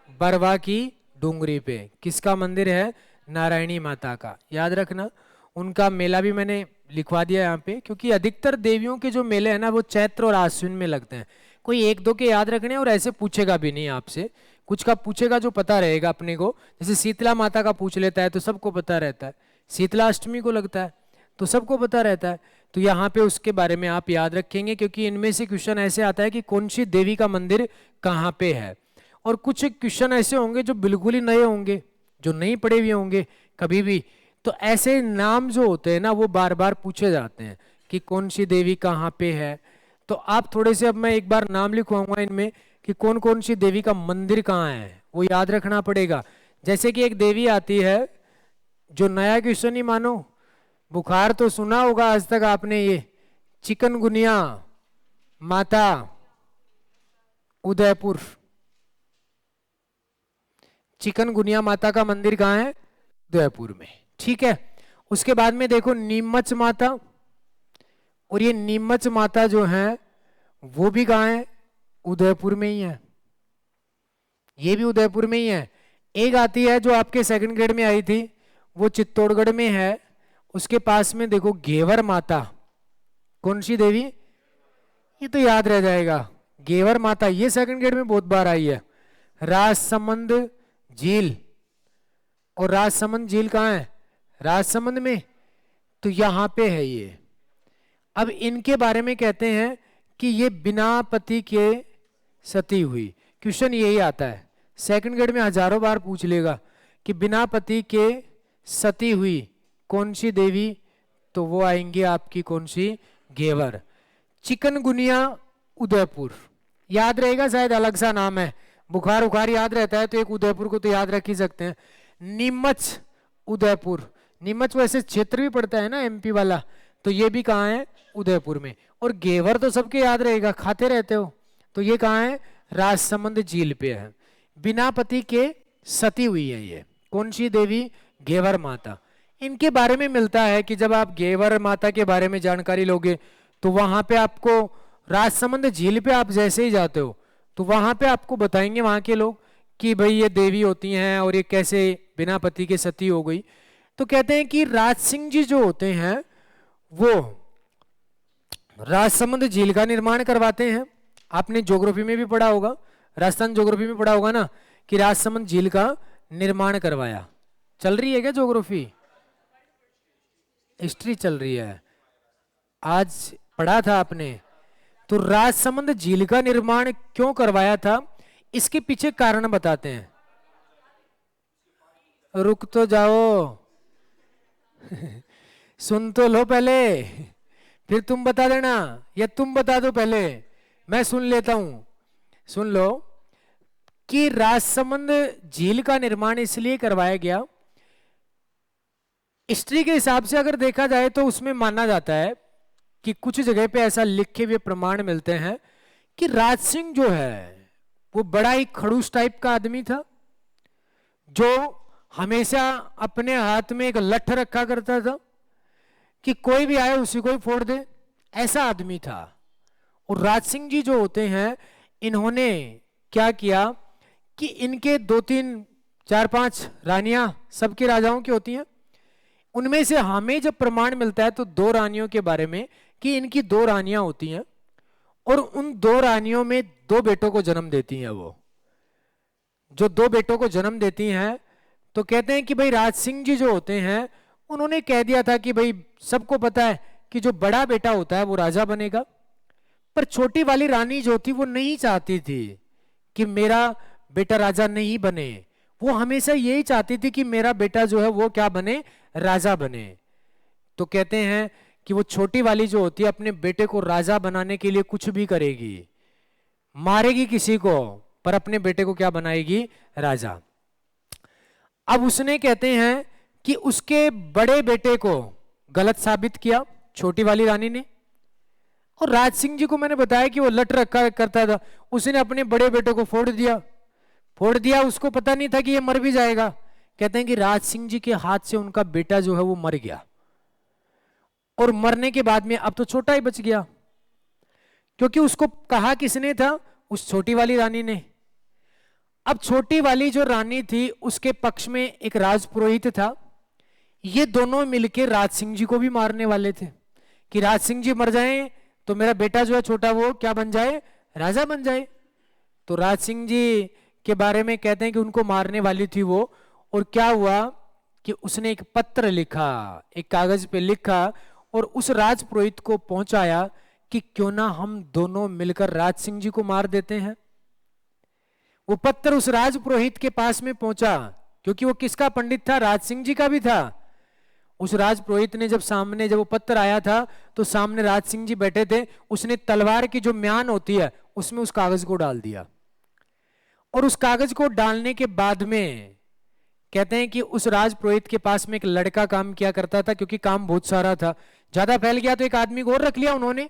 बरवा की डूंगरी पे। किसका मंदिर है? नारायणी माता का। याद रखना। उनका मेला भी मैंने लिखवा दिया यहाँ पे, क्योंकि अधिकतर देवियों के जो मेले हैं ना वो चैत्र और आश्विन में लगते हैं। कोई एक दो के याद रखने, और ऐसे पूछेगा भी नहीं आपसे, कुछ का पूछेगा जो पता रहेगा अपने को। जैसे शीतला माता का पूछ लेता है तो सबको पता रहता है, शीतला अष्टमी को लगता है तो सबको पता रहता है। तो यहाँ पे उसके बारे में आप याद रखेंगे, क्योंकि इनमें से क्वेश्चन ऐसे आता है कि कौन सी देवी का मंदिर कहाँ पे है। और कुछ क्वेश्चन ऐसे होंगे जो बिल्कुल ही नए होंगे, जो नहीं पढ़े हुए होंगे कभी भी। तो ऐसे नाम जो होते हैं ना वो बार बार पूछे जाते हैं कि कौन सी देवी कहाँ पे है। तो आप थोड़े से, अब मैं एक बार नाम लिखवाऊंगा इनमें कि कौन कौन सी देवी का मंदिर कहाँ है, वो याद रखना पड़ेगा। जैसे कि एक देवी आती है, जो नया क्वेश्चन ही मानो, बुखार तो सुना होगा आज तक आपने, ये चिकनगुनिया माता उदयपुर। चिकनगुनिया माता का मंदिर कहाँ है? उदयपुर में। ठीक है। उसके बाद में देखो नीमच माता, और ये नीमच माता जो है वो भी कहाँ है? उदयपुर में ही है। ये भी उदयपुर में ही है। एक आती है जो आपके सेकंड ग्रेड में आई थी, वो चित्तौड़गढ़ में है। उसके पास में देखो घेवर माता। कौन सी देवी? ये तो याद रह जाएगा, घेवर माता। ये सेकंड ग्रेड में बहुत बार आई है। राजसमंद झील, और राजसमंद झील कहाँ है? राजसमंद में। तो यहां पे है ये। अब इनके बारे में कहते हैं कि ये बिना पति के सती हुई। क्वेश्चन यही आता है, सेकंड ग्रेड में हजारों बार पूछ लेगा कि बिना पति के सती हुई कौन सी देवी? तो वो आएंगी आपकी कौन सी? घेवर। चिकनगुनिया उदयपुर, याद रहेगा, शायद अलग सा नाम है। बुखार उखार याद रहता है तो एक उदयपुर को तो याद रख ही सकते हैं। नीमच उदयपुर, नीमच वैसे क्षेत्र भी पड़ता है ना एमपी वाला, तो ये भी कहाँ है? उदयपुर में। और घेवर तो सबके याद रहेगा, खाते रहते हो। तो ये कहाँ है? राजसमंद झील पे है। बिना पति के सती हुई है ये कौन सी देवी? घेवर माता। इनके बारे में मिलता है कि जब आप घेवर माता के बारे में जानकारी लोगे तो वहां पे आपको राजसमंद झील पे आप जैसे ही जाते हो तो वहां पे आपको बताएंगे वहां के लोग कि भाई ये देवी होती हैं और ये कैसे बिना पति के सती हो गई। तो कहते हैं कि राज सिंह जी जो होते हैं वो राजसमंद झील का निर्माण करवाते हैं। आपने ज्योग्राफी में भी पढ़ा होगा, राजस्थान ज्योग्राफी में पढ़ा होगा ना कि राजसमंद झील का निर्माण करवाया। चल रही है क्या ज्योग्राफी? हिस्ट्री चल रही है, आज पढ़ा था आपने। तो राजसमंद झील का निर्माण क्यों करवाया था, इसके पीछे कारण बताते हैं। रुक तो जाओ सुन तो लो पहले, फिर तुम बता देना, या तुम बता दो पहले, मैं सुन लेता हूं। सुन लो कि राजसमंद झील का निर्माण इसलिए करवाया गया, हिस्ट्री के हिसाब से अगर देखा जाए तो उसमें माना जाता है कि कुछ जगह पे ऐसा लिखे हुए प्रमाण मिलते हैं कि राज सिंह जो है वो बड़ा ही खड़ूस टाइप का आदमी था, जो हमेशा अपने हाथ में एक लठ रखा करता था कि कोई भी आए उसी को ही फोड़ दे, ऐसा आदमी था। और राज सिंह जी जो होते हैं इन्होंने क्या किया कि इनके 2-3-4-5 रानियां सबके राजाओं की होती हैं, उनमें से हमें जब प्रमाण मिलता है तो 2 रानियों के बारे में कि इनकी 2 रानियां होती हैं और उन 2 रानियों में 2 बेटों को जन्म देती हैं। वो जो 2 बेटों को जन्म देती हैं तो कहते हैं कि भाई राज सिंह जी जो होते हैं उन्होंने कह दिया था कि भाई सबको पता है कि जो बड़ा बेटा होता है वो राजा बनेगा, पर छोटी वाली रानी जो थी वो नहीं चाहती थी कि मेरा बेटा राजा नहीं बने। वो हमेशा यही चाहती थी कि मेरा बेटा जो है वो क्या बने? राजा बने। तो कहते हैं कि वो छोटी वाली जो होती है अपने बेटे को राजा बनाने के लिए कुछ भी करेगी, मारेगी किसी को, पर अपने बेटे को क्या बनाएगी? राजा। अब उसने कहते हैं कि उसके बड़े बेटे को गलत साबित किया छोटी वाली रानी ने, और राज सिंह जी को मैंने बताया कि वो लट रखा करता था, उसने अपने बड़े बेटे को फोड़ दिया। उसको पता नहीं था कि ये मर भी जाएगा। कहते हैं कि राज सिंह जी के हाथ से उनका बेटा जो है वो मर गया, और मरने के बाद में अब तो छोटा ही बच गया, क्योंकि उसको कहा किसने था, उस छोटी वाली रानी ने। अब छोटी वाली जो रानी थी उसके पक्ष में एक राजपुरोहित था। ये दोनों मिलकर राज सिंह जी को भी मारने वाले थे कि राज सिंह जी मर जाएं तो मेरा बेटा जो है छोटा वो क्या बन जाए, राजा बन जाए। तो राज सिंह जी के बारे में कहते हैं कि उनको मारने वाली थी वो। और क्या हुआ कि उसने एक पत्र लिखा, एक कागज पे लिखा और उस राजपुरोहित को पहुंचाया कि क्यों ना हम दोनों मिलकर राज सिंह जी को मार देते हैं। वो पत्र उस राजपुरोहित के पास में पहुंचा, क्योंकि वो किसका पंडित था, राज सिंह जी का भी था। उस राजपुरोहित ने जब वो पत्र आया था तो सामने राज सिंह जी बैठे थे। उसने तलवार की जो म्यान होती है उसमें उस कागज को डाल दिया। और उस कागज को डालने के बाद में कहते हैं कि उस राजपुरोहित के पास में एक लड़का काम किया करता था, क्योंकि काम बहुत सारा था, ज्यादा फैल गया तो एक आदमी को और रख लिया उन्होंने।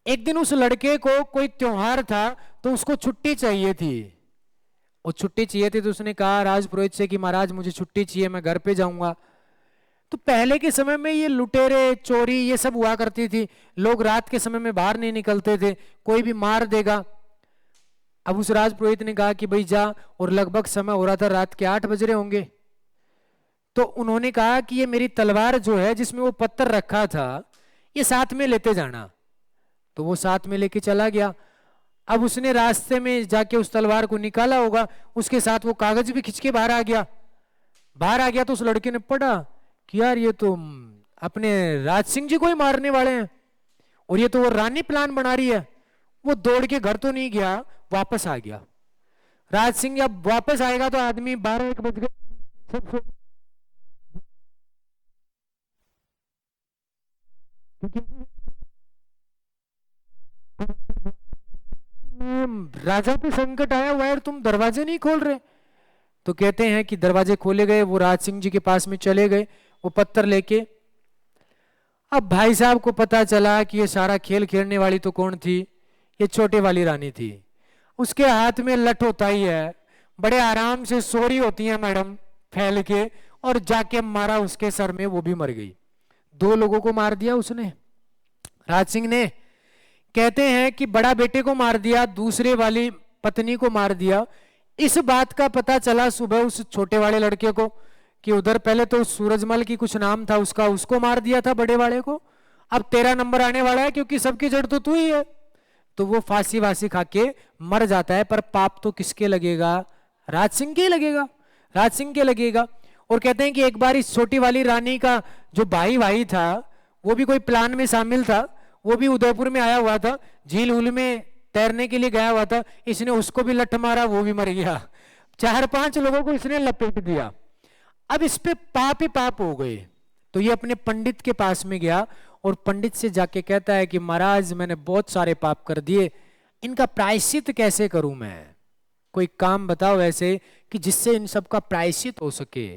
एक दिन उस लड़के को कोई त्योहार था तो उसको छुट्टी चाहिए थी। और छुट्टी चाहिए थी तो उसने कहा राजपुरोहित से कि महाराज मुझे छुट्टी चाहिए, मैं घर पे जाऊंगा। तो पहले के समय में ये लुटेरे चोरी ये सब हुआ करती थी, लोग रात के समय में बाहर नहीं निकलते थे, कोई भी मार देगा। अब उस राजपुरोहित ने कहा कि भाई जा, और लगभग समय हो रहा था रात के 8 बज रहे होंगे। तो उन्होंने कहा कि ये मेरी तलवार जो है जिसमें वो पत्थर रखा था ये साथ में लेते जाना। तो वो साथ में लेके चला गया। अब उसने रास्ते में जाके उस तलवार को निकाला होगा, उसके साथ वो कागज भी खिंच के बाहर आ गया। बाहर आ गया तो उस लड़के ने पढ़ा कि यार ये तो अपने राज सिंह जी को ही मारने वाले हैं, और ये तो वो रानी प्लान बना रही है। वो दौड़ के घर तो नहीं गया, वापस आ गया। राज सिंह जब वापस आएगा तो आदमी 12-1 बज गए, सब सो। राजा पे संकट आया हुआ है, तुम दरवाजे नहीं खोल रहे। तो कहते हैं कि दरवाजे खोले गए, वो राज सिंह जी के पास में चले गए वो पत्थर लेके। अब भाई साहब को पता चला कि ये सारा खेल खेलने वाली तो कौन थी, ये छोटे वाली रानी थी। उसके हाथ में लठ होता ही है, बड़े आराम से सो रही होती है मैडम फैल के, और जाके मारा उसके सर में, वो भी मर गई। 2 लोगों को मार दिया उसने, राज सिंह ने। कहते हैं कि बड़ा बेटे को मार दिया, दूसरे वाली पत्नी को मार दिया। इस बात का पता चला सुबह उस छोटे वाले लड़के को कि उधर पहले तो सूरजमल की कुछ नाम था उसका, उसको मार दिया था बड़े वाले को, अब तेरा नंबर आने वाला है क्योंकि सबकी जड़ तो तू ही है। तो वो फांसी वासी खा के मर जाता है, पर पाप तो किसके लगेगा, राज सिंह के लगेगा, राज सिंह के लगेगा। और कहते हैं कि एक बार इस छोटी वाली रानी का जो भाई था वो भी कोई प्लान में शामिल था, वो भी उदयपुर में आया हुआ था, झील उल में तैरने के लिए गया हुआ था। इसने उसको भी लठ मारा, वो भी मर गया। 4-5 लोगों को इसने लपेट दिया। अब इस पे पाप ही पाप हो गए। तो ये अपने पंडित के पास में गया और पंडित से जाके कहता है कि महाराज मैंने बहुत सारे पाप कर दिए, इनका प्रायश्चित कैसे करूं मैं, कोई काम बताओ ऐसे कि जिससे इन सब का प्रायश्चित हो सके।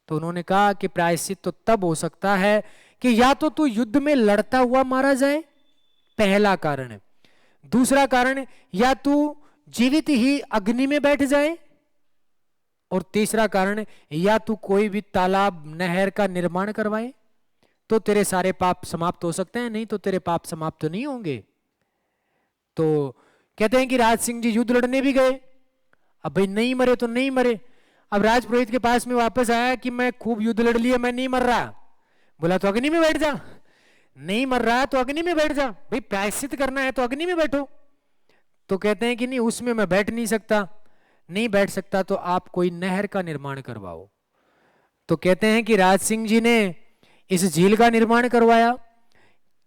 तो उन्होंने कहा कि प्रायश्चित तो तब हो सकता है कि या तो तू युद्ध में लड़ता हुआ मारा जाए, पहला कारण है। दूसरा कारण, या तू जीवित ही अग्नि में बैठ जाए, और तीसरा कारण, या तू कोई भी तालाब नहर का निर्माण करवाए, तो तेरे सारे पाप समाप्त हो सकते हैं, नहीं तो तेरे पाप समाप्त नहीं होंगे। तो कहते हैं कि राज सिंह जी युद्ध लड़ने भी गए। अब भाई नहीं मरे तो नहीं मरे। अब राजपुरोहित के पास में वापस आया कि मैं खूब युद्ध लड़ लिया, मैं नहीं मर रहा। बोला तो अग्नि में बैठ जा, नहीं मर रहा तो अग्नि में बैठ जा, भाई प्रायश्चित करना है तो अग्नि में बैठो। तो कहते हैं कि नहीं उसमें मैं बैठ नहीं सकता, नहीं बैठ सकता तो आप कोई नहर का निर्माण करवाओ। तो कहते हैं कि राज सिंह जी ने इस झील का निर्माण करवाया,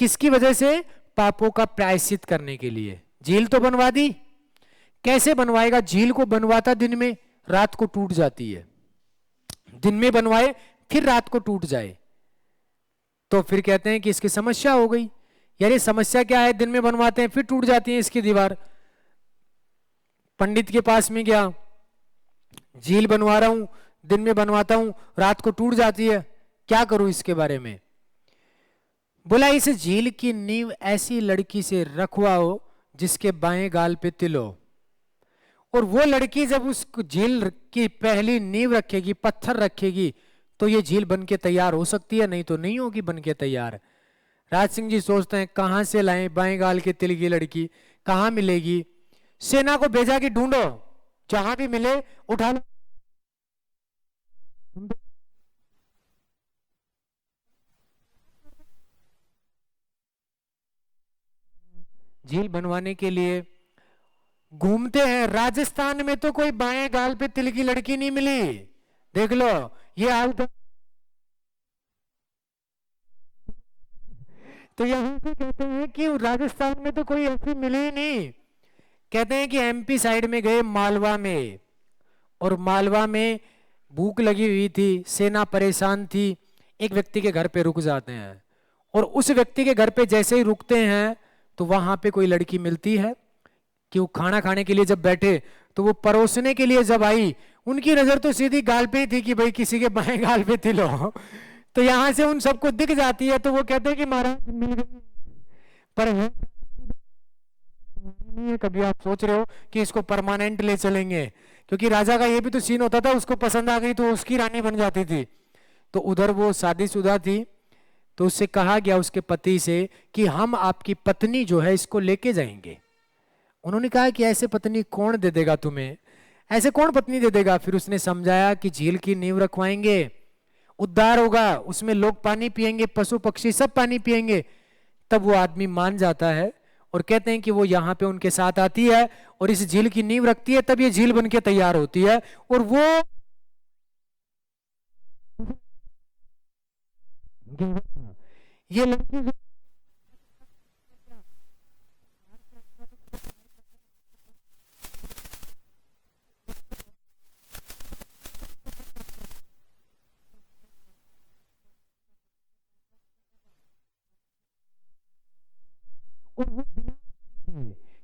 किसकी वजह से, पापों का प्रायश्चित करने के लिए। झील तो बनवा दी, कैसे बनवाएगा, झील को बनवाता दिन में, रात को टूट जाती है। दिन में बनवाए फिर रात को टूट जाए, तो फिर कहते हैं कि इसकी समस्या हो गई। यार ये समस्या क्या है, दिन में बनवाते हैं फिर टूट जाती है इसकी दीवार। पंडित के पास में गया, झील बनवा रहा हूं, दिन में बनवाता हूं, रात को टूट जाती है, क्या करूं इसके बारे में। बोला इस झील की नींव ऐसी लड़की से रखवाओ जिसके बाएं गाल पे तिल हो, और वो लड़की जब उस झील की पहली नींव रखेगी, पत्थर रखेगी, तो ये झील बन के तैयार हो सकती है, नहीं तो नहीं होगी बन के तैयार। राज सिंह जी सोचते हैं कहां से लाएं बाएं गाल के तिल की लड़की, कहां मिलेगी। सेना को भेजा कि ढूंढो, जहां भी मिले उठा लो। झील बनवाने के लिए घूमते हैं। राजस्थान में तो कोई बाएं गाल पे तिल की लड़की नहीं मिली। देख लो, ये हाल था। तो यहां से कहते हैं कि राजस्थान में तो कोई ऐसी मिली ही नहीं। कहते हैं कि एमपी साइड में गए, मालवा में, और मालवा में भूख लगी हुई थी, सेना परेशान थी। एक व्यक्ति के घर पे रुक जाते हैं, और उस व्यक्ति के घर पे जैसे ही रुकते हैं तो वहां पे कोई लड़की मिलती है कि वो खाना खाने के लिए जब बैठे तो वो परोसने के लिए जब आई, उनकी नजर तो सीधी गाल पे ही थी कि भाई किसी के बाएं गाल पे तिल हो। तो यहां से उन सबको दिख जाती है, तो वो कहते हैं कि महाराज मिल गई। पर नहीं है, कभी आप सोच रहे हो कि इसको परमानेंट ले चलेंगे, क्योंकि राजा का ये भी तो सीन होता था, उसको पसंद आ गई तो उसकी रानी बन जाती थी। तो उधर वो शादीशुदा थी, तो उससे कहा गया उसके पति से कि हम आपकी पत्नी जो है इसको लेके जाएंगे। उन्होंने कहा कि ऐसे पत्नी कौन दे देगा तुम्हें, ऐसे कौन पत्नी दे देगा। फिर उसने समझाया कि झील की नींव रखवाएंगे, उद्धार होगा, उसमें लोग पानी पिएंगे, पशु पक्षी सब पानी पिएंगे। तब वो आदमी मान जाता है, और कहते हैं कि वो यहाँ पे उनके साथ आती है और इस झील की नींव रखती है, तब ये झील बन के तैयार होती है। और वो ये लड़की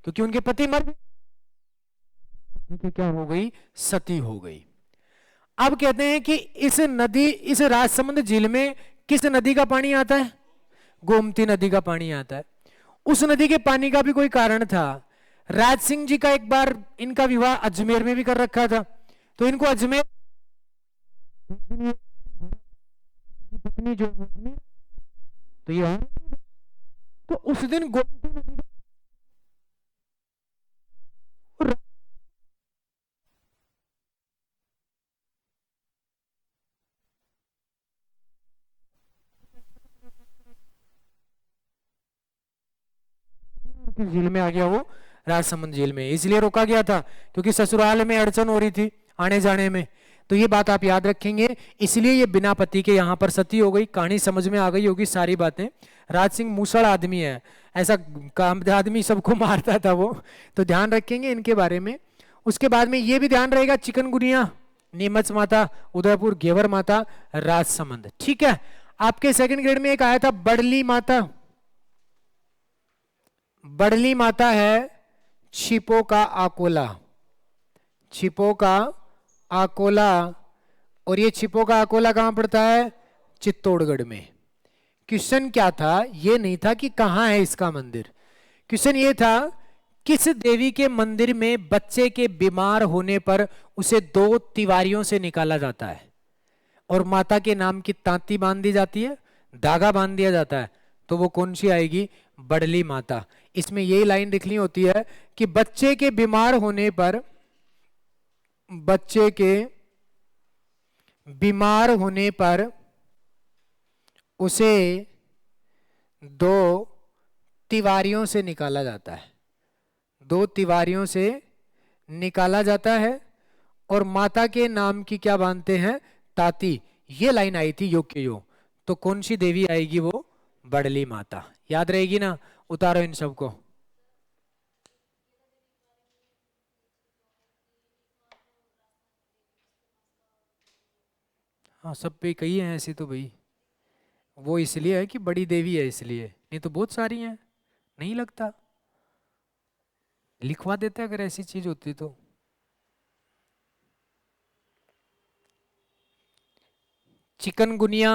क्योंकि उनके पति मर गए, क्योंकि क्या हो गई, सती हो गई। अब कहते हैं कि इस नदी, इस राजसमंद झील में किस नदी का पानी आता है, गोमती नदी का पानी आता है। उस नदी के पानी का भी कोई कारण था। राज सिंह जी का एक बार इनका विवाह अजमेर में भी कर रखा था, तो इनको अजमेर की पत्नी जो अजमेर, तो ये, तो उस दिन गोमती नदी का किस झील में आ गया, वो राजसमंद झील में। इसलिए रोका गया था क्योंकि ससुराल में अड़चन हो रही थी आने जाने में। तो ये बात आप याद रखेंगे, इसलिए ये बिना पति के यहाँ पर सती हो गई। कहानी समझ में आ गई होगी सारी बातें। राज सिंह मूसड़ आदमी है, ऐसा काम आदमी सबको मारता था वो, तो ध्यान रखेंगे इनके बारे में। उसके बाद में ये भी ध्यान रहेगा, चिकनगुनिया, नीमच माता, उदयपुर घेवर माता, राजसमंद। ठीक है। आपके सेकंड ग्रेड में एक आया था बड़ली माता। बड़ली माता है छिपो का आकोला, छिपो का आकोला। और ये छिपो का आकोला कहां पड़ता है, चित्तौड़गढ़ में। क्वेश्चन क्या था, ये नहीं था कि कहां है इसका मंदिर, क्वेश्चन ये था किस देवी के मंदिर में बच्चे के बीमार होने पर उसे 2 तिवारियों से निकाला जाता है और माता के नाम की तांती बांध दी जाती है, धागा बांध दिया जाता है। तो वो कौन सी आएगी, बड़ली माता। इसमें यही लाइन लिखनी होती है कि बच्चे के बीमार होने पर, बच्चे के बीमार होने पर उसे 2 तिवारियों से निकाला जाता है, 2 तिवारियों से निकाला जाता है, और माता के नाम की क्या बांधते हैं, ताती। ये लाइन आई थी योग के योग। तो कौन सी देवी आएगी, वो बड़ली माता। याद रहेगी ना, उतारो इन सबको। हाँ, सब पे कही है ऐसी तो भाई, वो इसलिए है कि बड़ी देवी है इसलिए, नहीं तो बहुत सारी हैं, नहीं लगता। लिखवा देते अगर ऐसी चीज होती तो। चिकनगुनिया,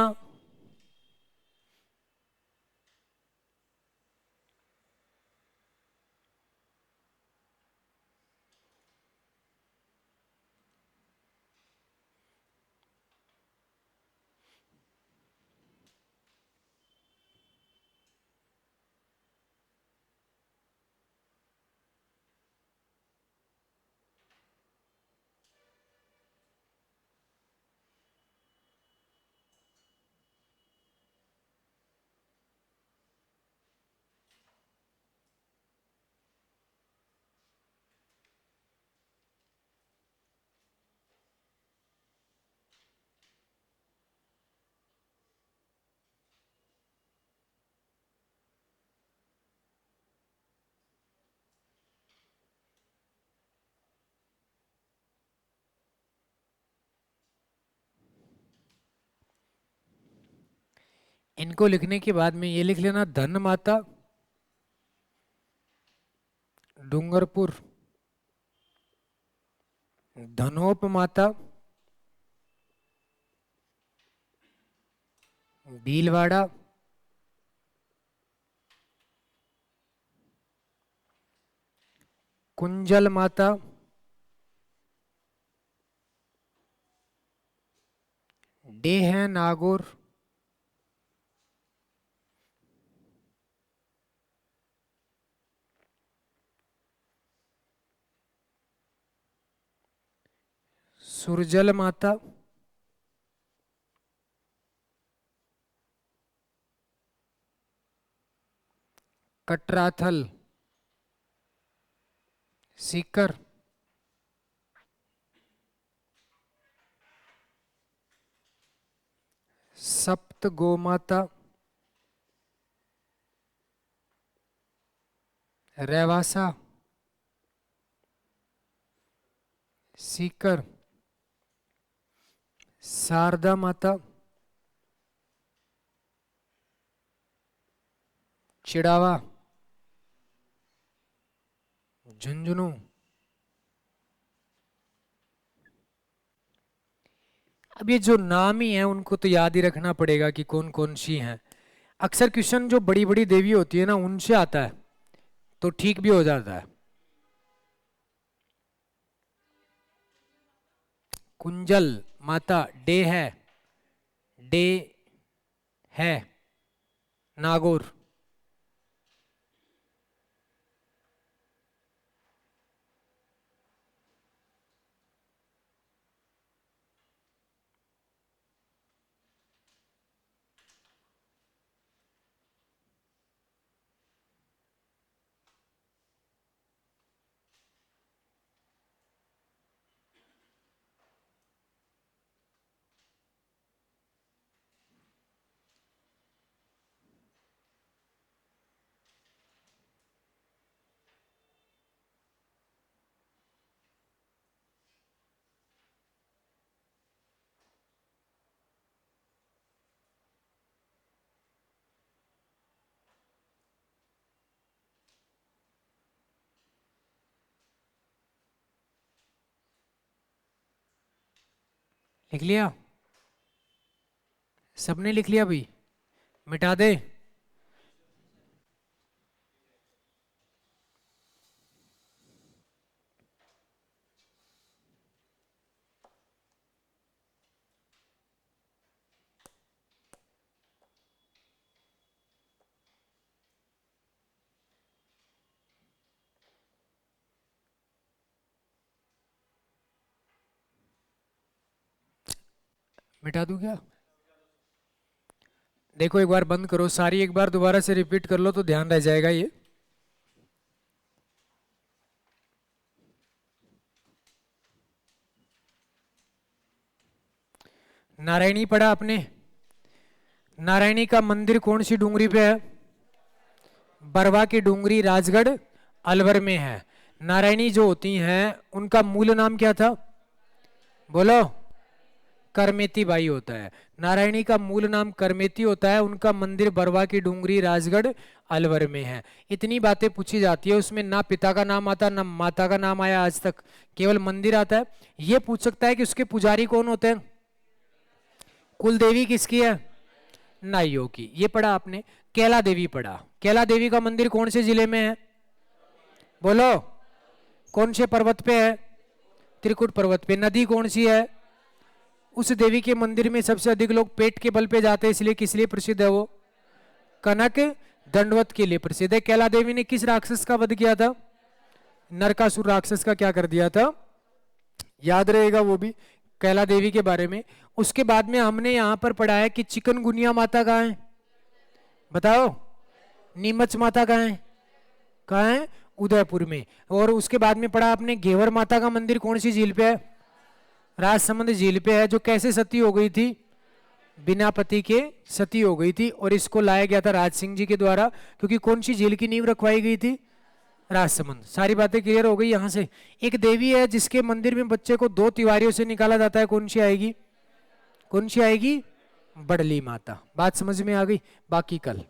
इनको लिखने के बाद में ये लिख लेना, धन माता डूंगरपुर, धनोप माता भीलवाड़ा, कुंजल माता डेह नागौर, सुरजल माता कटराथल सीकर, सप्त गोमाता रेवासा सीकर, शारदा माता चिड़ावा झुंझुनू। अब ये जो नाम ही है उनको तो याद ही रखना पड़ेगा कि कौन कौन सी हैं। अक्सर क्वेश्चन जो बड़ी बड़ी देवी होती है ना उनसे आता है तो ठीक भी हो जाता है। कुंजल माता डे है नागौर, लिख लिया? सबने लिख लिया भाई? मिटा दे? मिटा दूं क्या? देखो एक बार बंद करो, सारी एक बार दोबारा से रिपीट कर लो तो ध्यान रह जाएगा ये। नारायणी पढ़ा आपने? नारायणी का मंदिर कौन सी डूंगरी पे है? बरवा की डूंगरी, राजगढ़ अलवर में है। नारायणी जो होती हैं उनका मूल नाम क्या था? बोलो। करमेती बाई होता है। नारायणी का मूल नाम करमेती होता है, उनका मंदिर बरवा की डूंगरी, राजगढ़ अलवर में है। इतनी बातें पूछी जाती है, उसमें ना पिता का नाम आता ना माता का नाम आया आज तक, केवल मंदिर आता है। ये पूछ सकता है कि उसके पुजारी कौन होते हैं? कुल देवी किसकी है? नाइयों की। ये पढ़ा आपने। कैला देवी पढ़ा। कैला देवी का मंदिर कौन से जिले में है? बोलो। कौन से पर्वत पे है? त्रिकुट पर्वत पे। नदी कौन सी है? उस देवी के मंदिर में सबसे अधिक लोग पेट के बल पे जाते हैं, इसलिए किस लिए प्रसिद्ध है वो? कनक दंडवत के लिए प्रसिद्ध है। कैला देवी ने किस राक्षस का वध किया था? नरकासुर राक्षस का क्या कर दिया था? याद रहेगा वो भी कैला देवी के बारे में। उसके बाद में हमने यहां पर पढ़ा है कि चिकनगुनिया माता कहाँ है? बताओ। नीमच माता कहाँ है? कहाँ है? उदयपुर में। और उसके बाद में पढ़ा आपने घेवर माता का मंदिर कौन सी झील पे है? राजसमंद झील पे है। जो कैसे सती हो गई थी? बिना पति के सती हो गई थी, और इसको लाया गया था राज सिंह जी के द्वारा, क्योंकि कौन सी झील की नींव रखवाई गई थी? राजसमंद। सारी बातें क्लियर हो गई यहां से। एक देवी है जिसके मंदिर में बच्चे को 2 तिवारियों से निकाला जाता है, कौन सी आएगी? कौन सी आएगी? बड़ली माता। बात समझ में आ गई? बाकी कल।